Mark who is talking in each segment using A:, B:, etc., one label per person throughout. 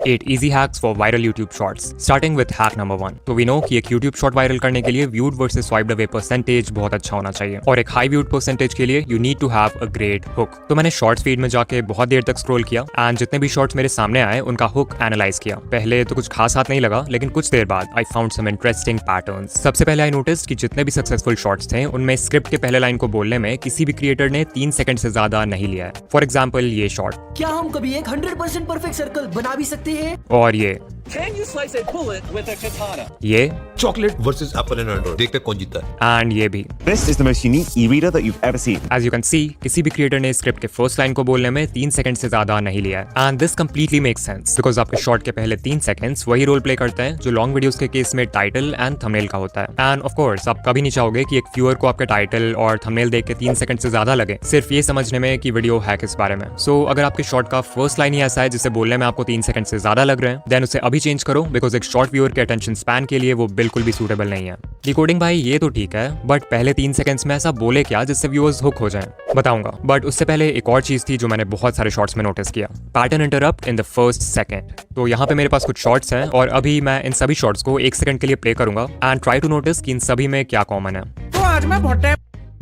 A: 8 easy hacks for viral YouTube shorts. Starting with hack number 1. तो we know कि एक YouTube short viral करने के लिए viewed versus swiped away percentage बहुत अच्छा होना चाहिए और एक high viewed percentage के लिए you need to have a great hook. तो मैंने shorts feed में जाके बहुत देर तक scroll किया and जितने भी shorts मेरे सामने आए उनका hook analyze किया. पहले तो कुछ खास हाथ नहीं लगा लेकिन कुछ देर बाद I found some interesting patterns. सबसे पहले I noticed कि जितने भी successful shorts थे उनमें script के पहले लाइन को बोलने में किसी भी creator ने 3 सेकंड से ज्यादा नहीं लिया है. For example ये short.
B: क्या हम कभी एक 100% परफेक्ट सर्कल बना भी सकते हैं?
A: और ये
C: Can you slice a bullet with a katana?
A: ये
D: chocolate versus Apple and Android, देखते हैं कौन जीतता है.
A: एंड ये भी.
E: This is the most unique e-reader that you've ever seen.
A: As you can see, किसी भी क्रिएटर ने स्क्रिप्ट के फर्स्ट लाइन को बोलने में 3 सेकंड से ज्यादा नहीं लिया है. And this completely makes sense because आपके शॉर्ट के पहले 3 सेकंड्स वही रोल प्ले करते हैं जो लॉन्ग वीडियोस के केस में टाइटल एंड थंबनेल का होता है. एंड ऑफ कोर्स आप कभी नहीं चाहोगे कि एक व्यूअर को आपके टाइटल और थंबनेल देख के 3 सेकंड से ज्यादा लगे सिर्फ ये समझने में कि वीडियो है किस बारे में. सो अगर आपके शॉर्ट का फर्स्ट लाइन ही ऐसा है जिसे बोलने में आपको 3 सेकंड से ज्यादा लग रहे हैं देन उसे अभी चेंज करो बिकॉज एक शॉर्ट व्यूअर के अटेंशन स्पैन के लिए वो बिल्कुल भी सूटेबल नहीं है. डिकोडिंग भाई ये तो ठीक है बट पहले 3 सेकंड्स में ऐसा बोले क्या जिससे व्यूअर्स हुक हो जाएं? बताऊंगा बट उससे पहले एक और चीज थी जो मैंने बहुत सारे शॉर्ट्स में नोटिस किया. Pattern interrupt in the first second. तो यहाँ पे मेरे पास कुछ शॉर्ट्स हैं और अभी मैं इन सभी शॉर्ट्स को 1 सेकंड के लिए प्ले करूंगा एंड ट्राई टू नोटिस कि इन सभी में क्या कॉमन है.
C: तो आज मैं भुट्टे.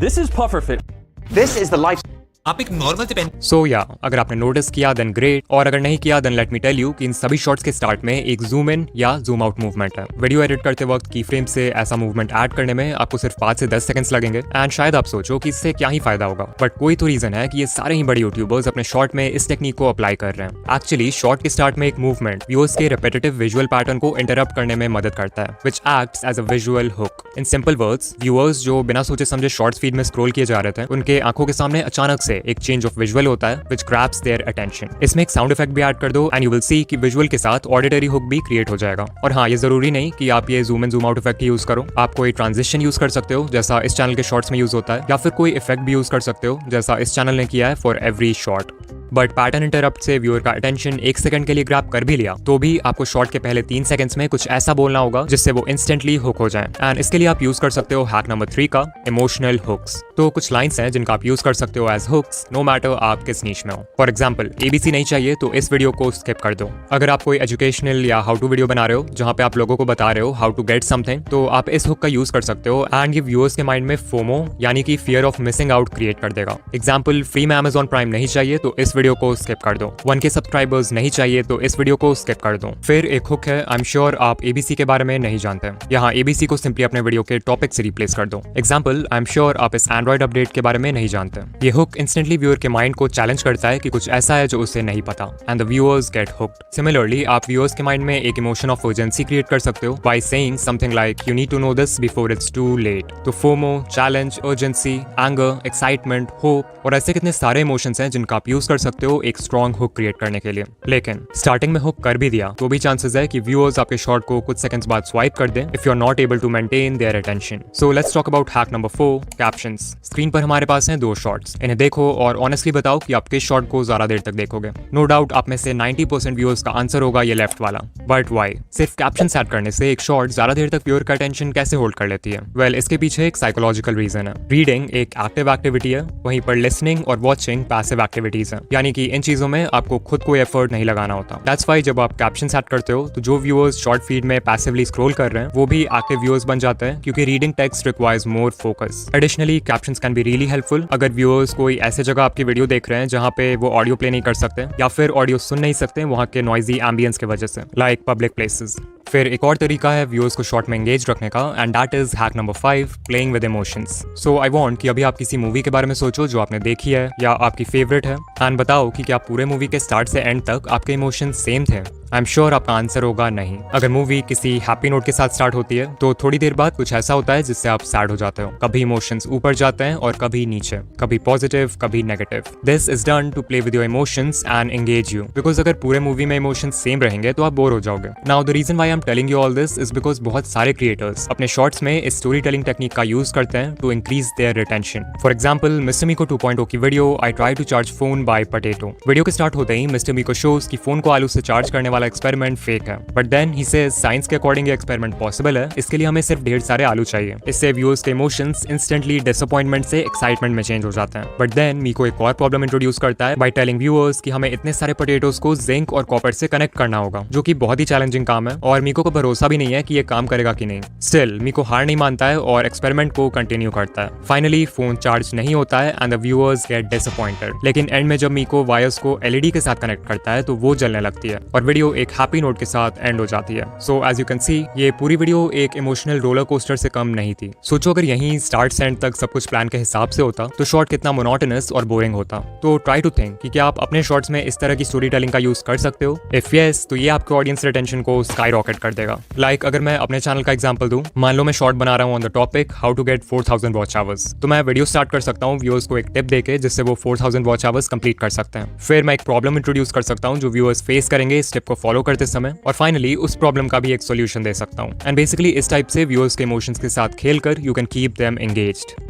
C: This is puffer fit.
E: This is the life.
D: आप एक नॉर्मल से पेन.
A: सो या अगर आपने नोटिस किया देन ग्रेट और अगर नहीं किया then let me tell you कि इन सभी शॉट्स के स्टार्ट में एक जूम इन या जूम आउट मूवमेंट है. वीडियो एडिट करते वक्त की फ्रेम से ऐसा मूवमेंट ऐड करने में आपको सिर्फ 5 से 10 सेकंड्स लगेंगे एंड शायद आप सोचो कि इससे क्या ही फायदा होगा बट कोई तो रीजन है कि ये सारे ही बड़े यूट्यूबर्स अपने शॉर्ट में इस टेक्निक को अप्लाई कर रहे हैं. एक्चुअली शॉर्ट के स्टार्ट में एक मूवमेंट व्यूअर्स के रिपीटेटिव विजुअल पैटर्न को इंटरप्ट करने में मदद करता है which acts as a visual hook. In simple words viewers जो बिना सोचे समझे शॉर्ट्स फीड में स्क्रॉल किए जा रहे थे उनके आंखों के सामने अचानक से एक चेंज ऑफ विजुअल होता है which grabs their attention. इसमें एक साउंड इफेक्ट भी ऐड कर दो and you will see कि विजुअल के साथ ऑडिटरी हुक भी क्रिएट हो जाएगा. और हाँ ये जरूरी नहीं कि आप ये zoom in zoom out effect he use करो. आप कोई ट्रांजिशन यूज कर सकते हो जैसा इस चैनल के शॉर्ट्स में यूज होता है या फिर कोई इफेक्ट भी यूज कर सकते हो जैसा इस चैनल ने किया है for every short. But pattern interrupt से व्यूअर का अटेंशन 1 सेकंड के लिए ग्रैब कर भी लिया तो भी आपको शॉर्ट के पहले 3 सेकंड्स में कुछ ऐसा बोलना होगा जिससे वो इंस्टेंटली हुक हो जाए. एंड इसके लिए आप यूज कर सकते हो हैक नंबर 3 का इमोशनल हुक्स. तो कुछ लाइंस हैं जिनका आप यूज कर सकते हो एज हुक्स नो मैटर आप किस नीश में हो. फॉर एग्जाम्पल ABC नहीं चाहिए तो इस वीडियो को स्किप कर दो. अगर आप कोई एजुकेशनल या हाउ टू वीडियो बना रहे हो जहाँ पे आप लोगों को बता रहे हो हाउ टू गेट समथिंग तो आप इस हुक का यूज कर सकते हो एंड ये व्यूअर्स के माइंड में फोमो यानी कि fear of missing out create कर देगा. एग्जाम्पल फ्री में Amazon प्राइम नहीं चाहिए तो इस वीडियो को स्किप कर दो. 1K सब्सक्राइबर्स नहीं चाहिए तो इस वीडियो को स्किप कर दो. फिर एक हुक है आई एम श्योर आप ABC के बारे में नहीं जानते. यहाँ ABC को सिंपली अपने वीडियो के टॉपिक से रिप्लेस कर दो. एग्जाम्पल आई एम श्योर आप इस एंड्रॉइड अपडेट के बारे में नहीं जानते. ये हुक इंस्टेंटली व्यूअर के माइंड को चैलेंज करता है कि कुछ ऐसा है जो उसे नहीं पता and the viewers get hooked. Similarly आप व्यूअर्स के माइंड में एक इमोशन ऑफ अर्जेंसी क्रिएट कर सकते हो by saying something like you need to know this before it's too late. तो FOMO, challenge, urgency, anger, excitement, hope और ऐसे कितने सारे इमोशंस हैं जिनका आप यूज कर सकते हो एक स्ट्रॉन्ग हुक क्रिएट करने के लिए. लेकिन स्टार्टिंग में हुक कर भी दिया तो भी चांसेस है कि व्यूअर्स आपके शॉर्ट को कुछ सेकंड्स बाद स्वाइप कर दें if you are not able to maintain their attention. So let's talk about hack number 4 captions. Screen पर हमारे पास हैं 2 शॉर्ट्स. इन्हें देखो और ऑनेस्टली बताओ कि आप किस शॉर्ट को ज्यादा देर तक देखोगे. नो डाउट आप में से 90% व्यूअर्स का आंसर होगा ये लेफ्ट वाला. But why? सिर्फ कैप्शंस ऐड करने से एक शॉर्ट ज्यादा देर तक व्यूअर का अटेंशन कैसे होल्ड कर लेती है? वेल इसके पीछे एक साइकोलॉजिकल रीजन है. रीडिंग एक एक्टिव एक्टिविटी है वहीं पर लिसनिंग और वॉचिंग पैसिव एक्टिविटीज है यानी कि इन चीजों में आपको खुद कोई एफर्ट नहीं लगाना होता. दैट्स व्हाई जब आप कैप्शन सेट करते हो तो जो व्यूअर्स शॉर्ट फीड में पैसिवली स्क्रॉल कर रहे हैं वो भी एक्टिव व्यूअर्स बन जाते हैं क्योंकि reading text requires more focus. Additionally captions can be really helpful अगर व्यूअर्स कोई ऐसे जगह आपकी वीडियो देख रहे हैं जहाँ पे वो ऑडियो प्ले नहीं कर सकते या फिर ऑडियो सुन नहीं सकते वहाँ के नॉइजी एम्बियंस की वजह से लाइक पब्लिक प्लेसेस. फिर एक और तरीका है व्यूअर्स को शॉर्ट में एंगेज रखने का and that is hack number 5 playing with emotions. So I want कि अभी आप किसी मूवी के बारे में सोचो जो आपने देखी है या आपकी फेवरेट है एंड बताओ कि क्या पूरे मूवी के स्टार्ट से एंड तक आपके इमोशंस सेम थे. आई एम श्योर आपका आंसर होगा नहीं. अगर मूवी किसी हैप्पी नोट के साथ स्टार्ट होती है तो थोड़ी देर बाद कुछ ऐसा होता है जिससे आप सैड हो जाते हो. कभी इमोशंस ऊपर जाते हैं और कभी नीचे, कभी पॉजिटिव कभी negative. This is done to play with your emotions and engage you because अगर पूरे मूवी में इमोशंस सेम रहेंगे तो आप बोर हो जाओगे. Now the reason why I am telling you all this is because बहुत सारे क्रिएटर्स अपने शॉर्ट्स में इस स्टोरी टेलिंग टेक्निक का यूज करते हैं to increase their retention. For example mister Miko 2.0 की video I try to charge phone by potato. Video के स्टार्ट होते ही मिस्टर मीको शोज कि फोन को आलू से चार्ज करने वाला वाला एक्सपेरिमेंट फेक है। But then he says science के अकॉर्डिंग ये एक्सपेरिमेंट पॉसिबल है, इसके लिए हमें सिर्फ ढेर सारे आलू चाहिए। इससे व्यूअर्स के इमोशंस इंस्टेंटली डिसअपॉइंटमेंट से एक्साइटमेंट में चेंज हो जाते हैं। बट देन मीको एक और प्रॉब्लम इंट्रोड्यूस करता है बाय टेलिंग व्यूअर्स कि हमें इतने सारे पोटैटोज को जिंक और कॉपर से कनेक्ट करना होगा, जो कि बहुत ही चैलेंजिंग काम है और मीको को भरोसा भी नहीं है कि ये काम करेगा कि नहीं। स्टिल मीको हार नहीं मानता है और एक्सपेरिमेंट को कंटिन्यू करता है। फाइनली फोन चार्ज नहीं होता है and the viewers get disappointed. लेकिन एंड में जब मीको वायर्स को एलईडी के साथ कनेक्ट करता है तो वो जलने लगती है और वीडियो एक हैप्पी नोट के साथ एंड हो जाती है। So as you can see ये पूरी वीडियो एक इमोशनल रोलर कोस्टर से कम नहीं थी। सोचो अगर यहीं स्टार्ट से एंड तक सब कुछ प्लान के हिसाब से होता तो शॉर्ट कितना मोनोटोनस और बोरिंग होता। तो ट्राई टू थिंक कि क्या आप अपने शॉर्ट्स में इस तरह की स्टोरी टेलिंग का यूज कर सकते हो। इफ यस तो ये आपके ऑडियंस रिटेंशन को स्काई रॉकेट कर देगा। लाइक अगर मैं अपने चैनल का एग्जांपल दूं, मान लो मैं शॉर्ट बना रहा हूं on the topic how to get 4000 watch hours, तो मैं वीडियो स्टार्ट कर सकता हूं व्यूअर्स को एक टिप देके जिससे वो 4000 वॉच आवर्स कंप्लीट कर सकते हैं। फिर मैं एक प्रॉब्लम इंट्रोड्यूस कर सकता हूं जो व्यूअर्स फेस करेंगे इस टिप को फॉलो करते समय, और फाइनली उस प्रॉब्लम का भी एक सोल्यूशन दे सकता हूं। एंड बेसिकली इस टाइप से व्यूअर्स के इमोशंस के साथ खेलकर you can keep them engaged.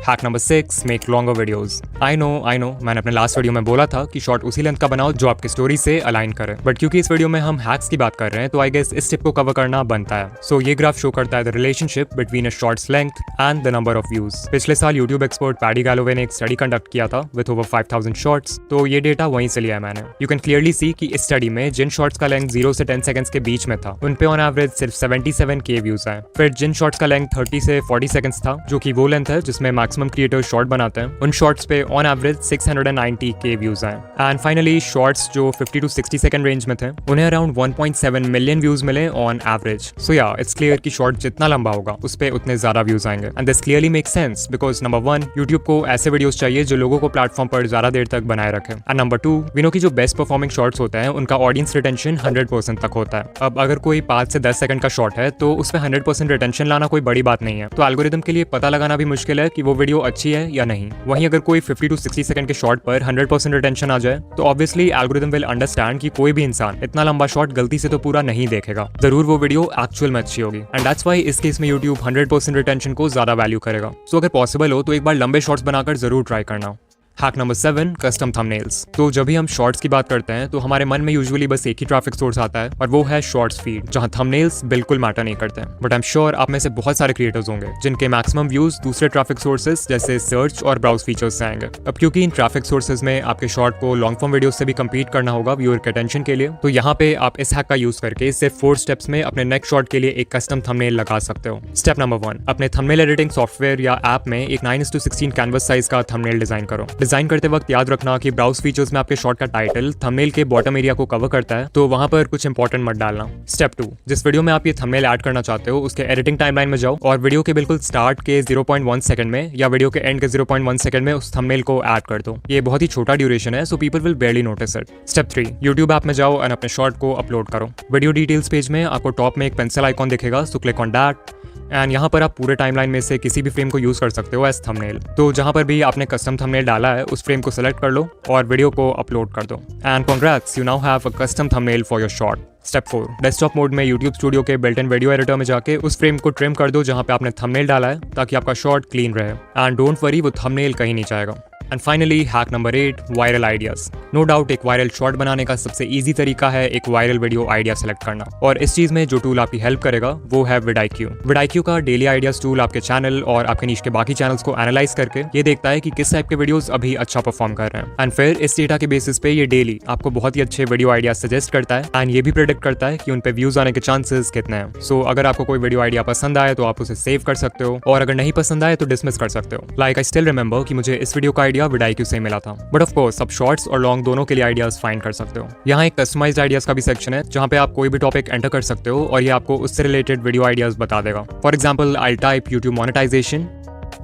A: Hack number 6, make longer videos. I know मैंने अपने लास्ट वीडियो में बोला था कि शॉर्ट उसी लेंथ का बनाओ जो आपकी स्टोरी से अलाइन करे, बट क्योंकि इस वीडियो में हम हैक्स की बात कर रहे हैं तो आई गेस इस टिप को कवर करना बनता है। सो ये ग्राफ शो करता है the relationship between a shorts length and the number of views. पिछले साल यूट्यूब एक्सपर्ट पैडी गैलोवे ने एक स्टडी कंडक्ट किया था विद ओवर 5000 शॉर्ट्स, तो ये डेटा वहीं से लिया है मैंने। यू कैन क्लियरली सी कि इस स्टडी में जिन शॉर्ट्स का लेंथ 0 से 10 सेकंड्स के बीच में था उन पे ऑन एवरेज सिर्फ 77K व्यूज आए। फिर जिन शॉर्ट्स का लेंथ 30 से 40 सेकंड्स था, जो कि वो लेंथ है जिसमें मैक्सिमम क्रिएटर्स शॉर्ट बनाते हैं, उन शॉर्ट्स पे ऑन एवरेज 690K व्यूज आए। एंड फाइनली शॉर्ट्स जो 50 to 60 सेकंड रेंज में थे उन्हें अराउंड 1.7 मिलियन व्यूज मिले ऑन एवरेज। सो या इट्स क्लियर कि शॉर्ट जितना लंबा होगा उस पे उतने ज्यादा व्यूज आएंगे। And this clearly make sense because number 1 YouTube को ऐसे वीडियोस चाहिए जो लोगों को प्लेटफॉर्म पर ज्यादा देर तक बनाए रखे। एंड नंबर 2 वी नो की जो बेस्ट परफॉर्मिंग शॉर्ट्स होते हैं उनका ऑडियंस रिटेंशन 100% तक होता है। अब अगर कोई 5 से 10 सेकंड का शॉर्ट है तो उस पे 100% रिटेंशन लाना कोई बड़ी बात नहीं है, तो एल्गोरिदम के लिए पता लगाना भी मुश्किल है कि वो वीडियो अच्छी है या नहीं। वहीं अगर कोई 50 to 60 सेकंड के शॉर्ट पर 100% रिटेंशन आ जाए तो ऑब्वियसली एल्गोरिदम विल अंडरस्टैंड कि कोई भी इंसान इतना लंबा शॉर्ट गलती से तो पूरा नहीं देखेगा, जरूर वो वीडियो एक्चुअल में अच्छी होगी। एंड दैट्स व्हाई इस केस में यूट्यूब 100% रिटेंशन को ज्यादा वैल्यू करेगा। सो अगर पॉसिबल हो तो एक बार लंबे शॉर्ट्स बनाकर जरूर ट्राई करना। Hack number 7, custom thumbnails. तो जब भी हम शॉर्ट्स की बात करते हैं तो हमारे मन में यूजुअली बस एक ही ट्रैफिक सोर्स आता है और वो है शॉर्ट्स फीड, जहां थंबनेल्स बिल्कुल मैटर नहीं करते। बट आई एम श्योर आप में से बहुत सारे क्रिएटर्स होंगे जिनके मैक्सिमम व्यूज दूसरे ट्रैफिक सोर्सेज जैसे सर्च और ब्राउज फीचर्स से आएंगे। अब क्योंकि इन ट्रैफिक सोर्सेज में आपके शॉर्ट को लॉन्ग फॉर्म वीडियो से भी कम्पीट करना होगा व्यूअर के अटेंशन के लिए, तो यहाँ पे आप इस हैक का यूज करके सिर्फ 4 स्टेप्स में अपने नेक्स्ट शॉर्ट के लिए एक कस्टम थंबनेल लगा सकते हो। स्टेप नंबर 1, अपने थंबनेल एडिटिंग सॉफ्टवेयर या ऐप में एक 9:16 कैनवस साइज का थंबनेल डिजाइन करो। डिजाइन करते वक्त याद रखना कि ब्राउज फीचर्स में आपके शॉर्ट का टाइटल थंबनेल के बॉटम एरिया को कवर करता है, तो वहां पर कुछ इंपॉर्टेंट मत डालना। स्टेप 2, जिस वीडियो में आप ये थंबनेल ऐड करना चाहते हो उसके एडिटिंग टाइमलाइन में जाओ और वीडियो के बिल्कुल स्टार्ट के 0.1 सेकंड में या वीडियो के एंड के 0.1 सेकंड में उस थंबनेल को ऐड कर दो। ये बहुत ही छोटा ड्यूरेशन है, so people will बेयरली notice it. Step 3, YouTube app में जाओ और अपने शॉर्ट को अपलोड करो। वीडियो डिटेल्स पेज में आपको टॉप में एक पेंसिल आइकॉन दिखेगा, so click on that and यहाँ पर आप पूरे टाइमलाइन में से किसी भी फ्रेम को यूज कर सकते हो एज थंबनेल। तो जहाँ पर भी आपने कस्टम थंबनेल डाला है उस फ्रेम को सेलेक्ट कर लो और वीडियो को अपलोड कर दो। And congrats, you now have a custom thumbnail for your short. Step 4, desktop mode में यूट्यूब स्टूडियो के बिल्ट इन वीडियो एडिटर में जाके उस फ्रेम को ट्रिम कर दो जहाँ पे आपने थंबनेल डाला है, ताकि आपका शॉर्ट क्लीन रहे। एंड डोंट वरी, वो थंबनेल कहीं नहीं जाएगा। And finally hack number 8, viral ideas. No doubt एक वायरल शॉर्ट बनाने का सबसे इजी तरीका है एक वायरल वीडियो आइडिया सेलेक्ट करना, और इस चीज में जो टूल आपकी हेल्प करेगा वो है vidIQ। vidIQ का डेली आइडियाज टूल आपके चैनल और आपके नीश के बाकी चैनल्स को एनालाइज करके ये देखता है कि किस टाइप के वीडियोस अभी अच्छा परफॉर्म कर रहे हैं, एंड फिर इस डेटा के बेसिस पे ये डेली आपको बहुत ही अच्छे वीडियो आइडियाज सजेस्ट करता है एंड ये भी प्रेडिक्ट करता है कि उन पे व्यूज आने के चांसेस कितने हैं। सो अगर आपको कोई वीडियो आइडिया पसंद आए तो आप उसे सेव कर सकते हो, और अगर नहीं पसंद आए तो डिसमिस कर सकते हो। लाइक आई स्टिल रिमेंबर कि मुझे इस वीडियो का आइडिया vidIQ से मिला था, बट ऑफ कोर्स आप शॉर्ट्स और लॉन्ग दोनों के लिए आइडियाज फाइंड कर सकते हो। यहाँ एक कस्टमाइज्ड आइडियाज का भी सेक्शन है जहाँ पे आप कोई भी टॉपिक एंटर कर सकते हो और ये आपको उससे रिलेटेड वीडियो आइडियाज बता देगा। For example I type YouTube monetization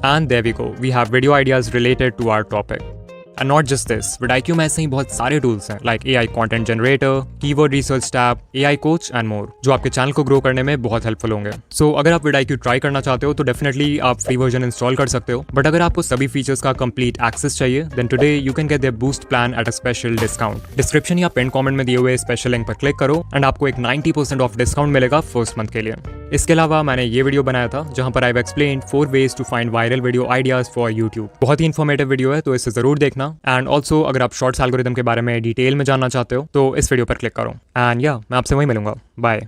A: and there we go, we have video ideas related to our topic. And not just this, vidIQ में ऐसे ही बहुत सारे टूल्स हैं like AI content generator, keyword research tab, AI coach and more, जो आपके channel को grow करने में बहुत हेल्पफुल होंगे। सो अगर आप vidIQ ट्राई करना चाहते हो तो डेफिनेटली आप फ्री वर्जन इंस्टॉल कर सकते हो, बट अगर आपको सभी फीचर्स का कंप्लीट एक्सेस चाहिए then today you can get their boost plan at a special discount. Description या पिन कमेंट में दिए हुए स्पेशल लिंक पर क्लिक करो एंड आपको एक 90% ऑफ डिस्काउंट मिलेगा फर्स्ट मंथ के लिए। इसके अलावा मैंने ये वीडियो बनाया था जहां पर I have explained 4 ways to find viral video ideas for YouTube. बहुत ही इन्फॉर्मेटिव वीडियो है, तो इसे जरूर देखना करना। एंड ऑल्सो अगर आप शॉर्ट्स एल्गोरिदम के बारे में डिटेल में जानना चाहते हो तो इस वीडियो पर क्लिक करो। एंड या मैं आपसे वहीं मिलूंगा। बाय।